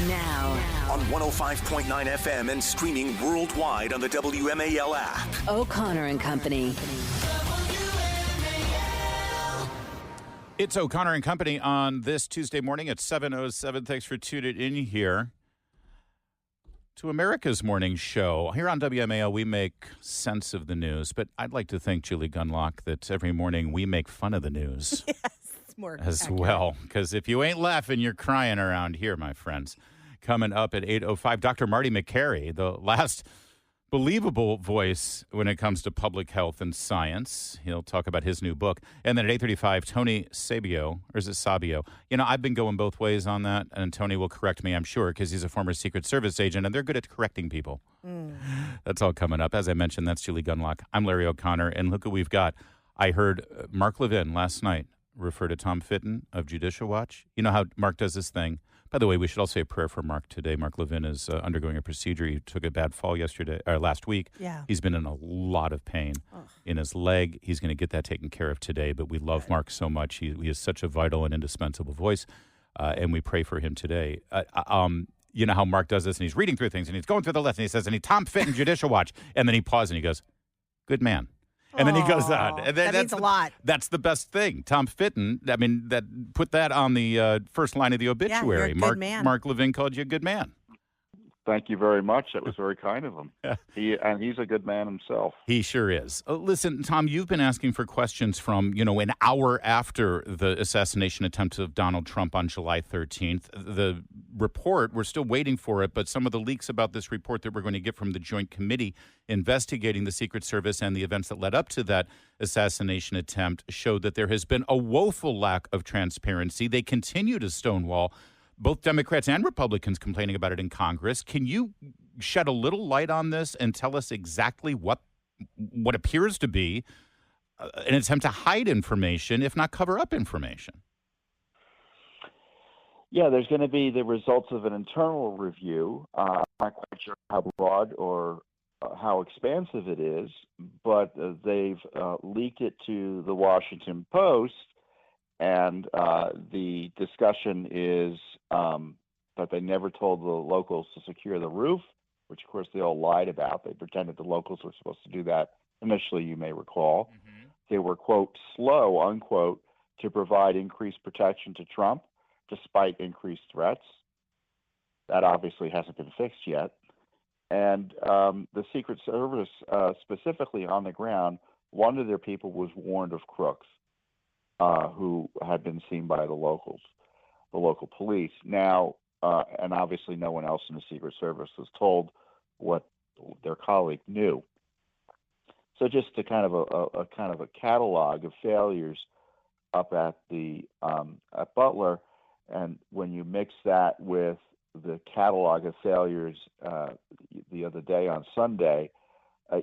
Now. On 105.9 FM and streaming worldwide on the WMAL app. O'Connor and Company. It's O'Connor and Company on this Tuesday morning at 7:07. Thanks for tuning in here to America's Morning Show. Here on WMAL, we make sense of the news, but I'd like to thank Julie Gunlock that every morning we make fun of the news. Yes, it's more as accurate. well, because if you ain't laughing, you're crying around here, my friends. Coming up at 8:05, Dr. Marty McCary, the last believable voice when it comes to public health and science. He'll talk about his new book. And then at 8:35, Tony Sabio, or is it Sabio? You know, I've been going both ways on that, and Tony will correct me, I'm sure, because he's a former Secret Service agent, and they're good at correcting people. That's all coming up. As I mentioned, that's Julie Gunlock. I'm Larry O'Connor, and look what we've got. I heard Mark Levin last night refer to Tom Fitton of Judicial Watch. You know how Mark does this thing? By the way, we should all say a prayer for Mark today. Mark Levin is undergoing a procedure. He took a bad fall last week. Yeah. He's been in a lot of pain in his leg. He's going to get that taken care of today, but we love Mark so much. He is such a vital and indispensable voice, and we pray for him today. You know how Mark does this, and he's reading through things, and he's going through the list, and he says, Tom Fitton, Judicial Watch, and then he pauses, and he goes, good man. And then he goes on. And that means a lot. That's the best thing. Tom Fitton, I mean, put that on the first line of the obituary. Yeah, you're a good man. Mark Levin called you a good man. Thank you very much. That was very kind of him. He's a good man himself. He sure is. Listen, Tom, you've been asking for questions from, an hour after the assassination attempt of Donald Trump on July 13th. The report, we're still waiting for it, but some of the leaks about this report that we're going to get from the Joint Committee investigating the Secret Service and the events that led up to that assassination attempt showed that there has been a woeful lack of transparency. They continue to stonewall both Democrats and Republicans complaining about it in Congress. Can you shed a little light on this and tell us exactly what appears to be an attempt to hide information, if not cover up information? Yeah, there's going to be the results of an internal review. I'm not quite sure how broad or how expansive it is, but they've leaked it to the Washington Post. And the discussion is that they never told the locals to secure the roof, which, of course, they all lied about. They pretended the locals were supposed to do that initially, you may recall. Mm-hmm. They were, quote, slow, unquote, to provide increased protection to Trump, despite increased threats. That obviously hasn't been fixed yet. And the Secret Service, specifically on the ground, one of their people was warned of crooks. Who had been seen by the local police. Now, and obviously no one else in the Secret Service was told what their colleague knew. So just a kind of a catalog of failures up at at Butler, and when you mix that with the catalog of failures the other day on Sunday,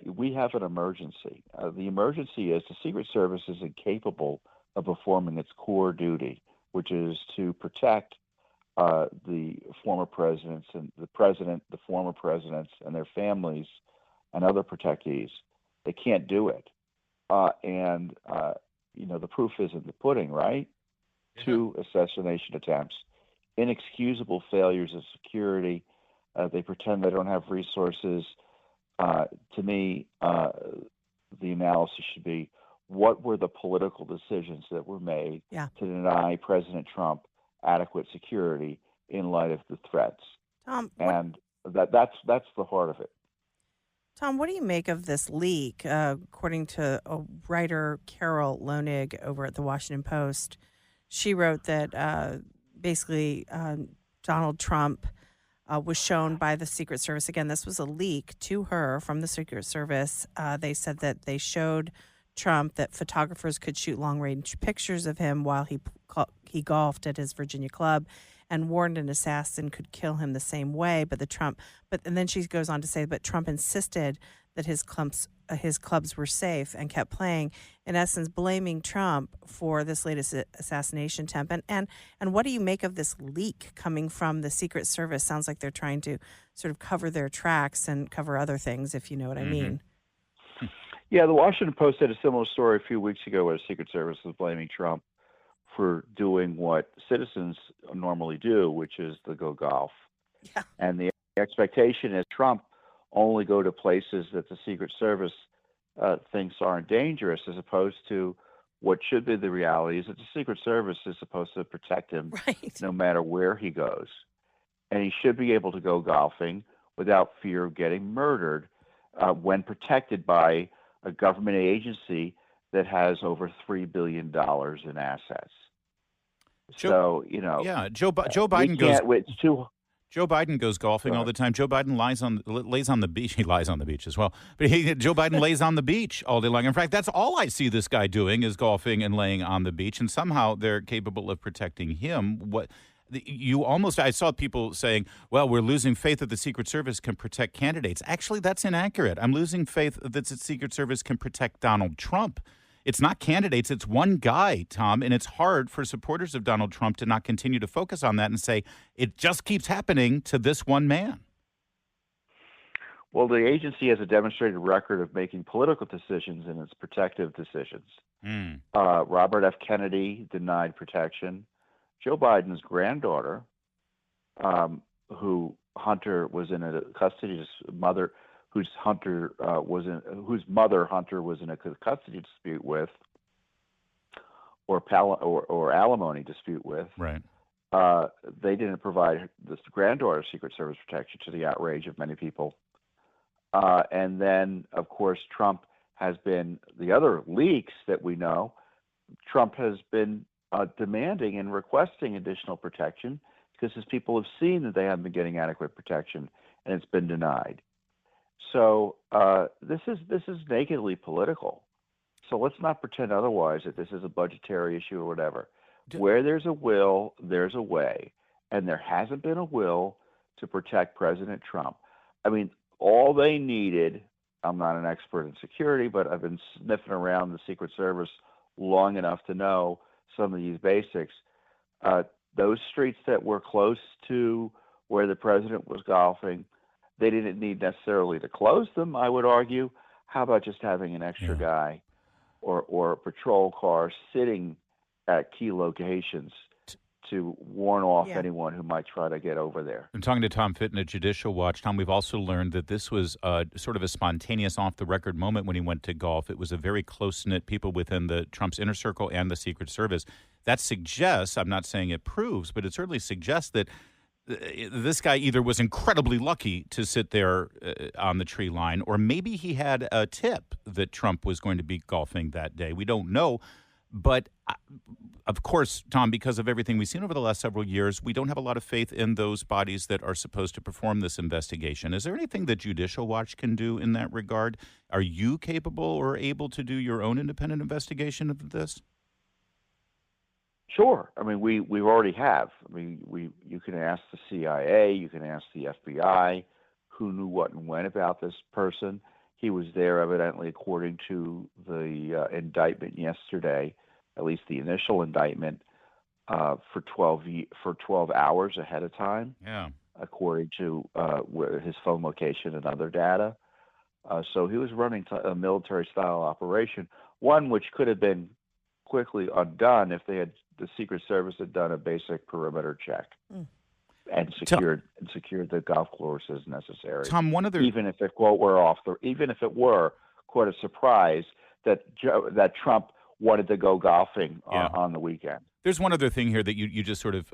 we have an emergency. The emergency is the Secret Service is incapable of performing its core duty, which is to protect the former presidents and the former presidents and their families and other protectees. They can't do it. The proof is in the pudding, right? Yeah. 2 assassination attempts, inexcusable failures of security. They pretend they don't have resources. To me, the analysis should be, what were the political decisions that were made to deny President Trump adequate security in light of the threats? Tom, and that's the heart of it. Tom, what do you make of this leak? According to a writer, Carol Lonig, over at the Washington Post, she wrote that basically Donald Trump was shown by the Secret Service. Again, this was a leak to her from the Secret Service. They said that they showed Trump that photographers could shoot long-range pictures of him while he golfed at his Virginia club, and warned an assassin could kill him the same way. And then she goes on to say, but Trump insisted that his clubs were safe and kept playing, in essence blaming Trump for this latest assassination attempt. And what do you make of this leak coming from the Secret Service? Sounds like they're trying to sort of cover their tracks and cover other things, if you know what I mean. Yeah, the Washington Post had a similar story a few weeks ago where the Secret Service was blaming Trump for doing what citizens normally do, which is to go golf. Yeah. And the expectation is Trump only go to places that the Secret Service thinks aren't dangerous, as opposed to what should be the reality is that the Secret Service is supposed to protect him Right. no matter where he goes. And he should be able to go golfing without fear of getting murdered when protected by a government agency that has over $3 billion in assets. So, Yeah, Joe Biden goes. It's too. Joe Biden goes golfing all the time. Joe Biden lays on the beach. He lies on the beach as well. But Joe Biden lays on the beach all day long. In fact, that's all I see this guy doing is golfing and laying on the beach. And somehow they're capable of protecting him. I saw people saying, well, we're losing faith that the Secret Service can protect candidates. Actually, that's inaccurate. I'm losing faith that the Secret Service can protect Donald Trump. It's not candidates. It's one guy, Tom, and it's hard for supporters of Donald Trump to not continue to focus on that and say it just keeps happening to this one man. Well, the agency has a demonstrated record of making political decisions in its protective decisions. Robert F. Kennedy denied protection. Joe Biden's granddaughter, who Hunter was in a custody mother. Whose mother Hunter was in a custody dispute with, or alimony dispute with. Right. They didn't provide this granddaughter Secret Service protection, to the outrage of many people. And then, of course, Trump has been the other leaks that we know. Trump has been demanding and requesting additional protection because his people have seen that they haven't been getting adequate protection, and it's been denied. So this is nakedly political. So let's not pretend otherwise, that this is a budgetary issue or whatever. Where there's a will, there's a way. And there hasn't been a will to protect President Trump. I mean, all they needed, I'm not an expert in security, but I've been sniffing around the Secret Service long enough to know some of these basics. Those streets that were close to where the president was golfing, they didn't need necessarily to close them, I would argue. How about just having an extra guy or a patrol car sitting at key locations to warn off anyone who might try to get over there? I'm talking to Tom Fitton at Judicial Watch. Tom, we've also learned that this was sort of a spontaneous, off-the-record moment when he went to golf. It was a very close-knit people within Trump's inner circle and the Secret Service. That suggests, I'm not saying it proves, but it certainly suggests that this guy either was incredibly lucky to sit there on the tree line, or maybe he had a tip that Trump was going to be golfing that day. We don't know. But, of course, Tom, because of everything we've seen over the last several years, we don't have a lot of faith in those bodies that are supposed to perform this investigation. Is there anything that Judicial Watch can do in that regard? Are you capable or able to do your own independent investigation of this? Sure. I mean, we already have. I mean, you can ask the CIA, you can ask the FBI, who knew what and when about this person. He was there, evidently, according to the indictment yesterday, at least the initial indictment, for 12 hours ahead of time. Yeah. According to his phone location and other data. So he was running a military-style operation, one which could have been quickly undone if the Secret Service had done a basic perimeter check and secured the golf course as necessary. Tom, even if it were quite a surprise that Trump wanted to go golfing on the weekend. There's one other thing here that you just sort of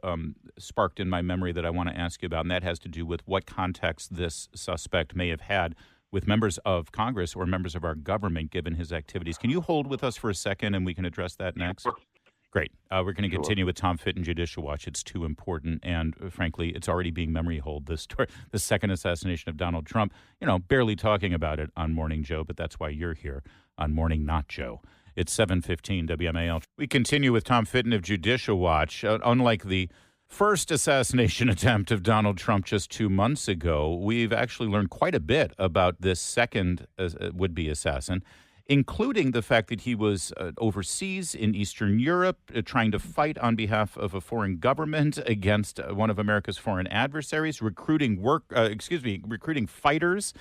sparked in my memory that I want to ask you about, and that has to do with what context this suspect may have had with members of Congress or members of our government, given his activities. Can you hold with us for a second, and we can address that next? Sure. Great. We're going to continue with Tom Fitton, Judicial Watch. It's too important, and frankly, it's already being memory holed, this story, the second assassination of Donald Trump. Barely talking about it on Morning Joe, but that's why you're here on Morning Not Joe. It's 7:15 WMAL. We continue with Tom Fitton of Judicial Watch. Unlike the first assassination attempt of Donald Trump just 2 months ago, we've actually learned quite a bit about this second would-be assassin, including the fact that he was overseas in Eastern Europe trying to fight on behalf of a foreign government against one of America's foreign adversaries, recruiting fighters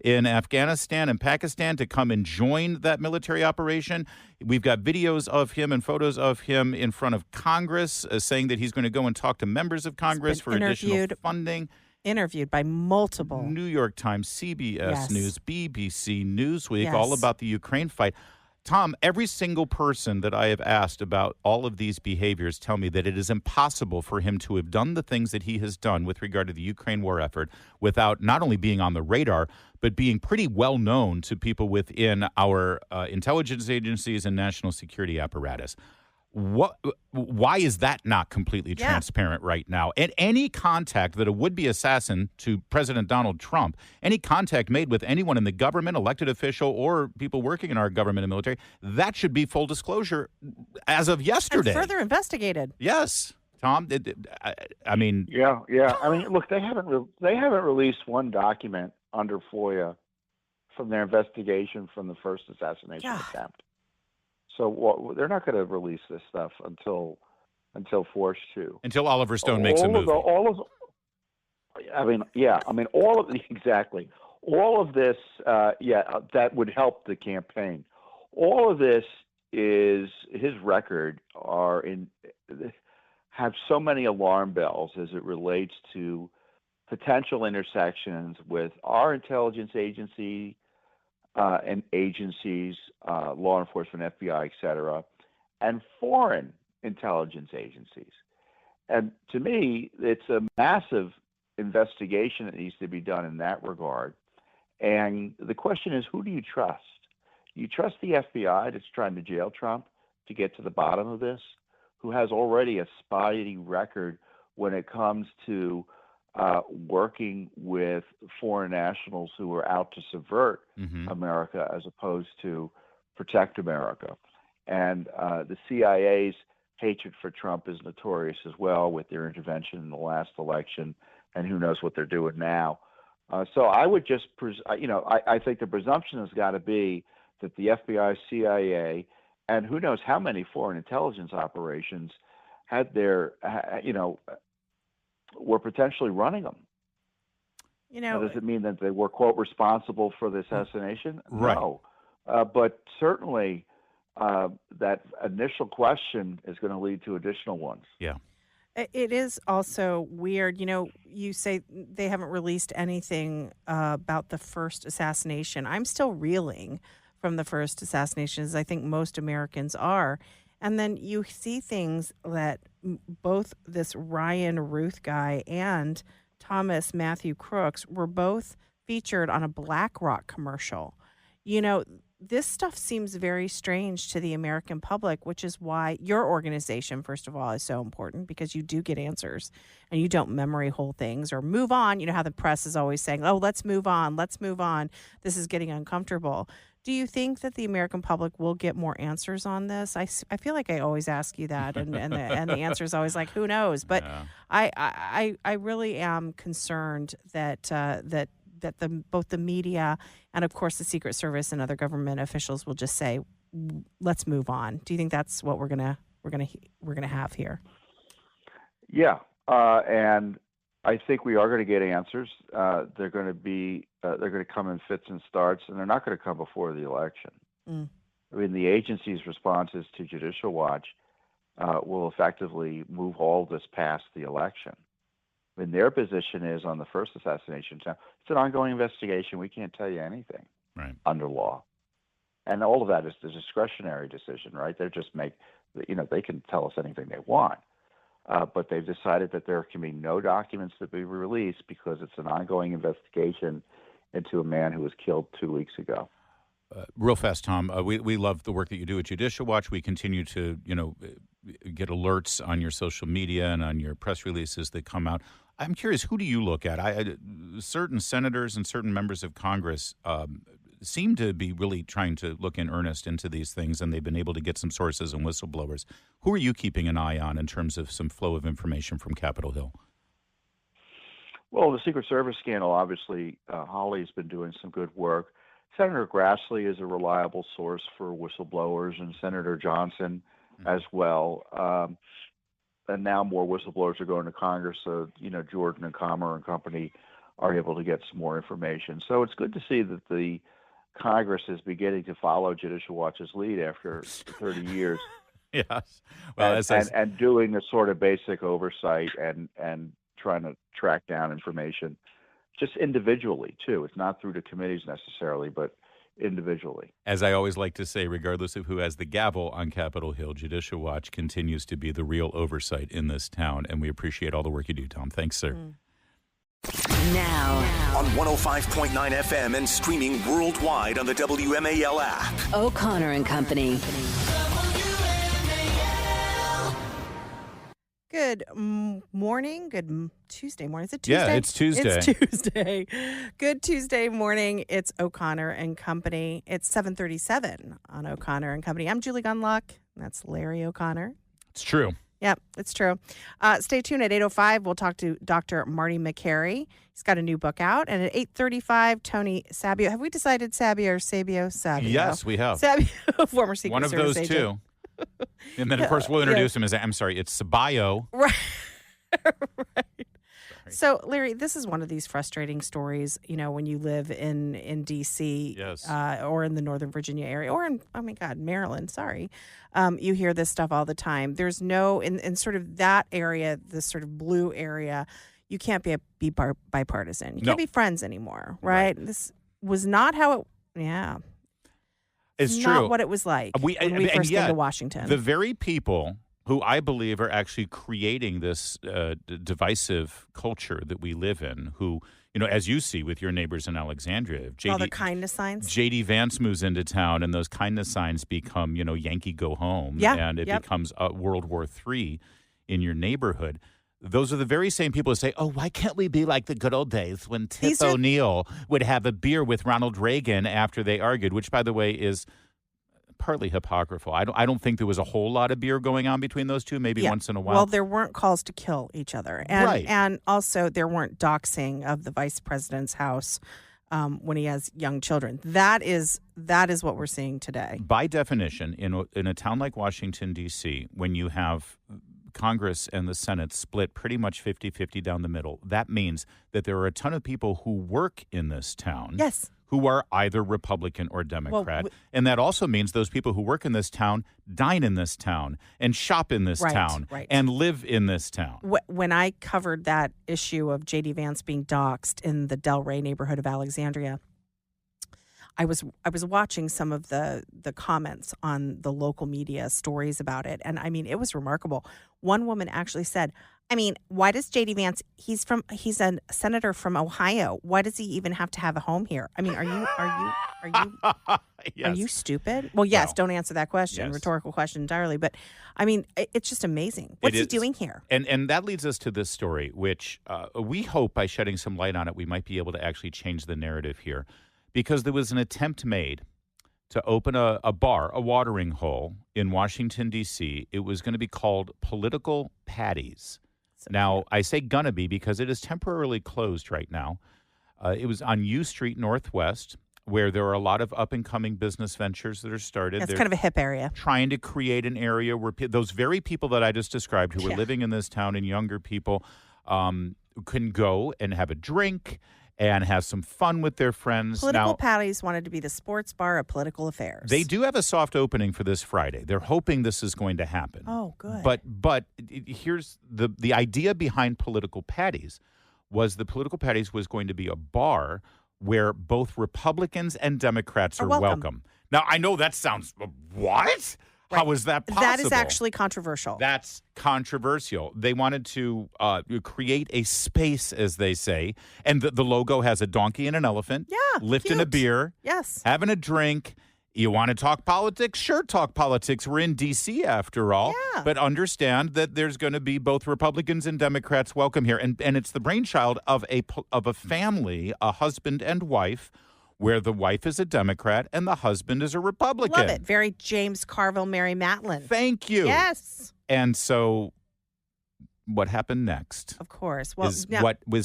in Afghanistan and Pakistan to come and join that military operation. We've got videos of him and photos of him in front of Congress saying that he's going to go and talk to members of Congress for additional funding. interviewed by multiple. New York Times, CBS News, BBC, Newsweek, all Yes. about the Ukraine fight. Tom, every single person that I have asked about all of these behaviors tell me that it is impossible for him to have done the things that he has done with regard to the Ukraine war effort without not only being on the radar, but being pretty well known to people within our intelligence agencies and national security apparatus. Why is that not completely transparent right now? And any contact that a would-be assassin to President Donald Trump, any contact made with anyone in the government, elected official, or people working in our government and military, that should be full disclosure as of yesterday. And further investigated. Yes, Tom. I mean, Yeah. I mean, look, they haven't released one document under FOIA from their investigation from the first assassination attempt. So they're not going to release this stuff until forced to. Until Oliver Stone makes a movie. Exactly. All of this, that would help the campaign. All of this is his record have so many alarm bells as it relates to potential intersections with our intelligence agency. And agencies, law enforcement, FBI, et cetera, and foreign intelligence agencies. And to me, it's a massive investigation that needs to be done in that regard. And the question is, who do you trust? Do you trust the FBI that's trying to jail Trump to get to the bottom of this, who has already a spotty record when it comes to working with foreign nationals who are out to subvert America as opposed to protect America. And the CIA's hatred for Trump is notorious as well, with their intervention in the last election, and who knows what they're doing now. So I would just, I think the presumption has got to be that the FBI, CIA, and who knows how many foreign intelligence operations had their, were potentially running them. Now, does it mean that they were, quote, responsible for the assassination? Right. No. But certainly that initial question is going to lead to additional ones. Yeah. It is also weird. You say they haven't released anything about the first assassination. I'm still reeling from the first assassination, as I think most Americans are. And then you see things that both this Ryan Ruth guy and Thomas Matthew Crooks were both featured on a BlackRock commercial. This stuff seems very strange to the American public, which is why your organization, first of all, is so important, because you do get answers and you don't memory hole things or move on. You know how the press is always saying, oh, let's move on. This is getting uncomfortable. Do you think that the American public will get more answers on this? I feel like I always ask you that, and the answer is always like, who knows? But yeah. I really am concerned that both the media and, of course, the Secret Service and other government officials will just say, let's move on. Do you think that's what we're gonna have here? Yeah, and I think we are going to get answers. They're going to come in fits and starts, and they're not going to come before the election. I mean, the agency's responses to Judicial Watch will effectively move all this past the election. I mean, their position is on the first assassination attempt, it's an ongoing investigation. We can't tell you anything under law. And all of that is the discretionary decision, right? They can tell us anything they want. But they've decided that there can be no documents that be released because it's an ongoing investigation into a man who was killed 2 weeks ago. Real fast, Tom, we love the work that you do at Judicial Watch. We continue to, get alerts on your social media and on your press releases that come out. I'm curious, who do you look at? Certain senators and certain members of Congress seem to be really trying to look in earnest into these things, and they've been able to get some sources and whistleblowers. Who are you keeping an eye on in terms of some flow of information from Capitol Hill? Well, the Secret Service scandal, obviously, Holly's been doing some good work. Senator Grassley is a reliable source for whistleblowers, and Senator Johnson as well. And now more whistleblowers are going to Congress, so, Jordan and Comer and company are able to get some more information. So it's good to see that the Congress is beginning to follow Judicial Watch's lead after 30 years. Yes. Well, and doing a sort of basic oversight and trying to track down information, just individually too. It's not through the committees necessarily, but individually. As I always like to say, regardless of who has the gavel on Capitol Hill, Judicial Watch continues to be the real oversight in this town, and we appreciate all the work you do, Tom. Thanks, sir. Now on 105.9 FM and streaming worldwide on the WMAL app. O'Connor and Company. Good morning. Good Tuesday morning. Is it Tuesday? Yeah, it's Tuesday. It's Tuesday. Good Tuesday morning. It's O'Connor and Company. It's 7:37 on O'Connor and Company. I'm Julie Gunlock. That's Larry O'Connor. It's true. Yep, it's true. Stay tuned at 8:05. We'll talk to Dr. Marty McCary. He's got a new book out. And at 8:35, Tony Sabio. Have we decided Sabio or Sabio? Sabio. Yes, we have. Sabio, former Secret One of Service those agent. two. And then, of course, we'll introduce him as, I'm sorry, it's Sabio. Right. Right. So, Larry, this is one of these frustrating stories, when you live in D.C. Yes. Or in the Northern Virginia area or in, oh, my God, Maryland, sorry. You hear this stuff all the time. There's no, in sort of that area, this sort of blue area, you can't be bipartisan. You can't be friends anymore, right? This was not how it, It's not true. what it was like when we first came to Washington. The very people who I believe are actually creating this divisive culture that we live in, who, as you see with your neighbors in Alexandria. All the kindness signs. J.D. Vance moves into town, and those kindness signs become, Yankee go home. Yeah, and it becomes World War III in your neighborhood. Those are the very same people who say, oh, why can't we be like the good old days when Tip O'Neill would have a beer with Ronald Reagan after they argued, which, by the way, is partly hypocritical. I don't think there was a whole lot of beer going on between those two, maybe once in a while. Well, there weren't calls to kill each other. And also there weren't doxing of the vice president's house when he has young children. That is what we're seeing today. By definition, in a town like Washington, D.C., when you have Congress and the Senate split pretty much 50-50 down the middle, that means that there are a ton of people who work in this town. Yes. Who are either Republican or Democrat. And that also means those people who work in this town dine in this town and shop in this town and live in this town. When I covered that issue of J.D. Vance being doxxed in the Del Rey neighborhood of Alexandria, I was watching some of the comments on the local media stories about it. And, I mean, it was remarkable. One woman actually said, why does J.D. Vance, he's a senator from Ohio. Why does he even have to have a home here? Are you stupid? Well, yes, don't answer that question. Yes. Rhetorical question entirely. But, it's just amazing. What's he doing here? And that leads us to this story, which we hope by shedding some light on it, we might be able to actually change the narrative here. Because there was an attempt made to open a bar, a watering hole in Washington, D.C. It was going to be called Political Patties. Now, I say gonna be because it is temporarily closed right now. It was on U Street Northwest, where there are a lot of up-and-coming business ventures that are started. It's kind of a hip area. Trying to create an area where those very people that I just described who were living in this town and younger people can go and have a drink and have some fun with their friends. Political Patties wanted to be the sports bar of political affairs. They do have a soft opening for this Friday. They're hoping this is going to happen. Oh, good. But here's the idea behind Political Patties was the Political Patties was going to be a bar where both Republicans and Democrats are welcome. Now, I know that sounds, what? Right. How is that possible? That is actually controversial. That's controversial. They wanted to create a space, as they say, and the logo has a donkey and an elephant. Yeah, lifting cute. a beer. Yes. Having a drink. You want to talk politics? Sure, talk politics. We're in D.C. after all. Yeah. But understand that there's going to be both Republicans and Democrats welcome here. And it's the brainchild of a family, a husband and wife, where the wife is a Democrat and the husband is a Republican. Love it. Very James Carville, Mary Matlin. Thank you. Yes. And so what happened next? Of course. Is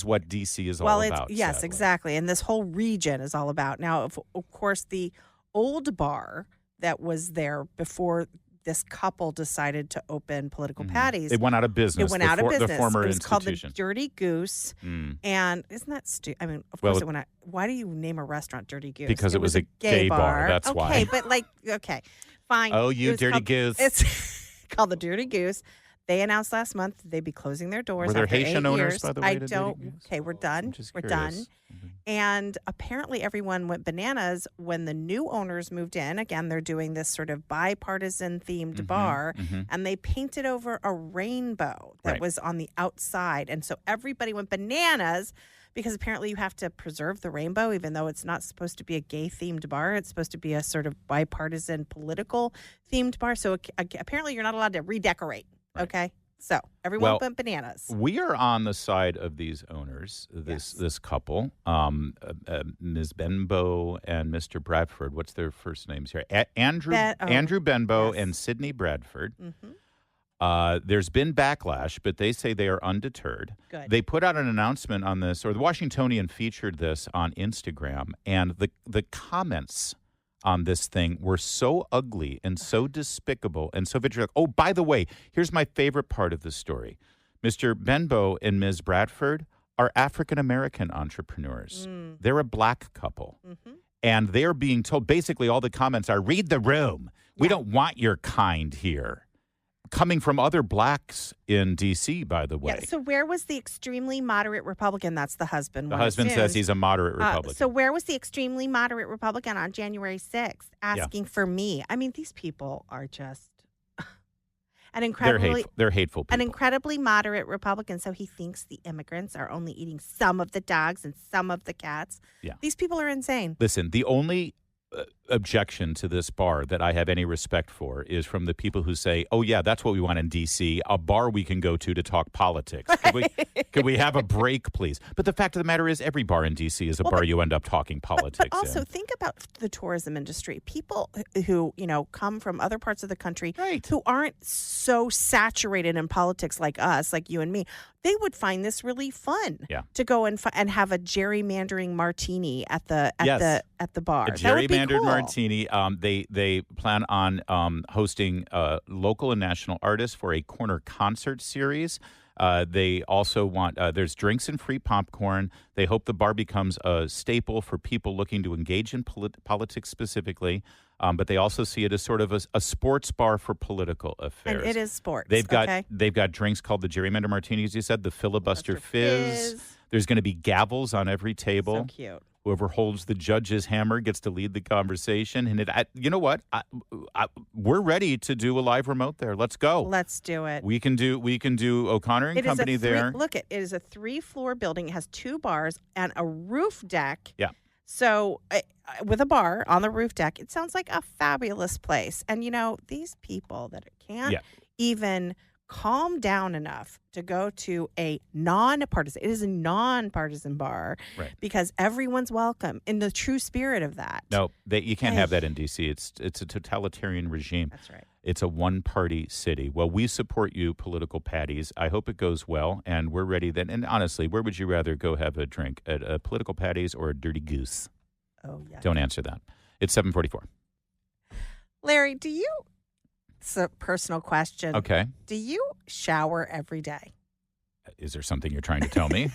what D.C. is all about. Yes, sadly. Exactly. And this whole region is all about. Now, of course, the old bar that was there before this couple decided to open Political Patties. It went out of business. The former it was institution. called the Dirty Goose. And isn't that stupid? of course it went out. Why do you name a restaurant Dirty Goose? Because it was a gay bar. That's why. Okay, but okay, fine. Oh, you dirty goose. It's called the Dirty Goose. They announced last month they'd be closing their doors. Were there after Haitian 8 owners, years. by the way? I to don't. dating games? Okay, we're done. I'm just We're curious. done. Mhm. And apparently, everyone went bananas when the new owners moved in. Again, they're doing this sort of bipartisan themed bar, and they painted over a rainbow that Right. was on the outside. And so everybody went bananas because apparently you have to preserve the rainbow, even though it's not supposed to be a gay themed bar. It's supposed to be a sort of bipartisan political themed bar. So apparently, you're not allowed to redecorate. Right. Okay. So everyone Well, went bananas. We are on the side of these owners, this couple, Ms. Benbow and Mr. Bradford. What's their first names here? Andrew Benbow yes. and Sidney Bradford. Mm-hmm. There's been backlash, but they say they are undeterred. Good. They put out an announcement on this, or the Washingtonian featured this on Instagram, and the comments on this thing were so ugly and so despicable and so vitriolic. Oh, by the way, here's my favorite part of the story. Mr. Benbow and Ms. Bradford are African-American entrepreneurs. They're a black couple. And they're being told, basically all the comments are, read the room. We don't want your kind here. Coming from other blacks in D.C., by the way. Yeah, so where was the extremely moderate Republican? That's the husband. The one husband assumes. says he's a moderate Republican. So where was the extremely moderate Republican on January 6th asking for me? I mean, these people are just they're hateful people. an incredibly moderate Republican. So he thinks the immigrants are only eating some of the dogs and some of the cats. Yeah. These people are insane. Listen, the only objection to this bar that I have any respect for is from the people who say, oh, yeah, that's what we want in D.C., a bar we can go to talk politics. Could we have a break, please? But the fact of the matter is every bar in D.C. is a bar you end up talking politics But also in. think about the tourism industry. People who, come from other parts of the country Right. who aren't so saturated in politics like us, like you and me, they would find this really fun to go and have a gerrymandering martini at the bar. A gerrymandered martini. They plan on hosting local and national artists for a corner concert series. They also want there's drinks and free popcorn. They hope the bar becomes a staple for people looking to engage in politics specifically. But they also see it as sort of a sports bar for political affairs. And it is sports. They've got drinks called the gerrymander martinis. You said the filibuster fizz. There's going to be gavels on every table. So cute. Whoever holds the judge's hammer gets to lead the conversation. And you know what? We're ready to do a live remote there. Let's go. Let's do it. We can do O'Connor and Company there. Look, it is a 3-floor building. It has 2 bars and a roof deck. Yeah. So with a bar on the roof deck, it sounds like a fabulous place. And, these people that can't even calm down enough to go to a nonpartisan. It is a nonpartisan bar because everyone's welcome in the true spirit of that. No, you can't have that in D.C. It's a totalitarian regime. That's right. It's a one-party city. Well, we support you, political patties. I hope it goes well, and we're ready then. And honestly, where would you rather go have a drink, at a political patties or a dirty goose? Oh, yeah. Don't answer that. It's 7:44. Larry, it's a personal question. Okay. Do you shower every day? Is there something you're trying to tell me?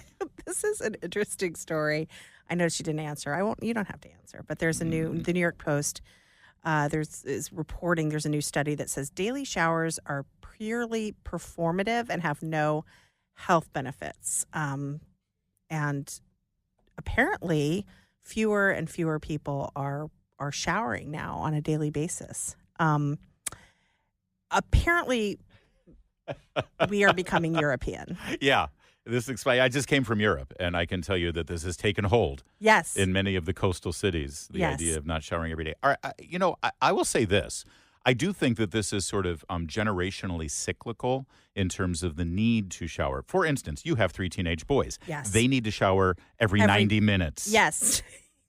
This is an interesting story. I know she didn't answer. You don't have to answer. But there's the New York Post. Is reporting there's a new study that says daily showers are purely performative and have no health benefits. And apparently, fewer and fewer people are showering now on a daily basis. Apparently, we are becoming European. Yeah. I just came from Europe, and I can tell you that this has taken hold. Yes. In many of the coastal cities, the Yes. idea of not showering every day. All right, I will say this. I do think that this is sort of generationally cyclical in terms of the need to shower. For instance, you have 3 teenage boys. Yes. They need to shower every 90 minutes. Yes.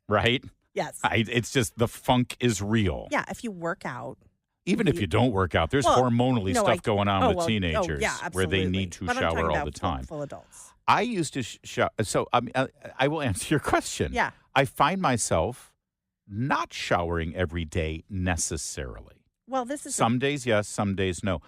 Right? Yes. It's just the funk is real. Yeah, if you work out. Even if you don't work out, there's hormonally stuff going on with teenagers where they need to shower all the time. Full adults. I used to shower. So I will answer your question. Yeah. I find myself not showering every day necessarily. Well, this is some days yes, some days no.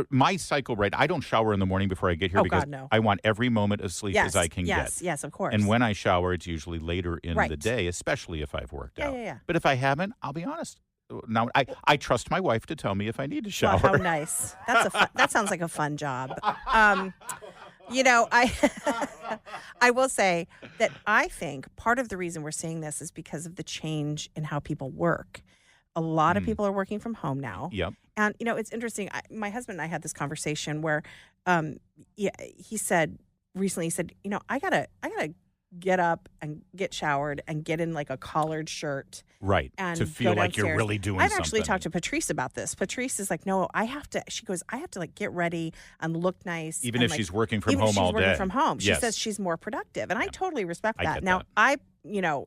My cycle, right? I don't shower in the morning before I get here because I want every moment of sleep as I can get. Yes, of course. And when I shower, it's usually later in the day, especially if I've worked out. Yeah. But if I haven't, I'll be honest, now I trust my wife to tell me if I need to shower. Wow, how nice. That sounds like a fun job. I will say that I think part of the reason we're seeing this is because of the change in how people work. A lot of people are working from home now. Yep. And, it's interesting. My husband and I had this conversation where he said recently, I gotta get up and get showered and get in like a collared shirt. Right. And to feel go like you're downstairs. really doing I've something. actually talked to Patrice about this. Patrice is like, no, I have to like get ready and look nice. Even if like, she's working from even if home she's all working day. from home. She Yes. says she's more productive. And I totally respect I that. get Now, that. I,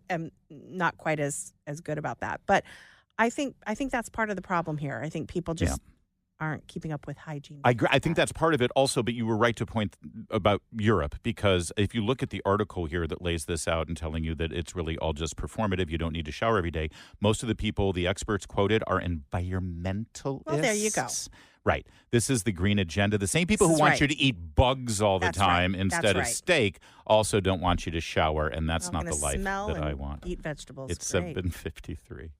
am not quite as good about that. But I think that's part of the problem here. I think people just aren't keeping up with hygiene. I agree. I think that's part of it also, but you were right to point about Europe, because if you look at the article here that lays this out and telling you that it's really all just performative, you don't need to shower every day, most of the people, the experts quoted, are environmentalists. Well, there you go. Right. This is the green agenda. The same people who want you to eat bugs all the time instead of steak also don't want you to shower, and that's not the life that I want. Eat vegetables. It's Great. 7:53.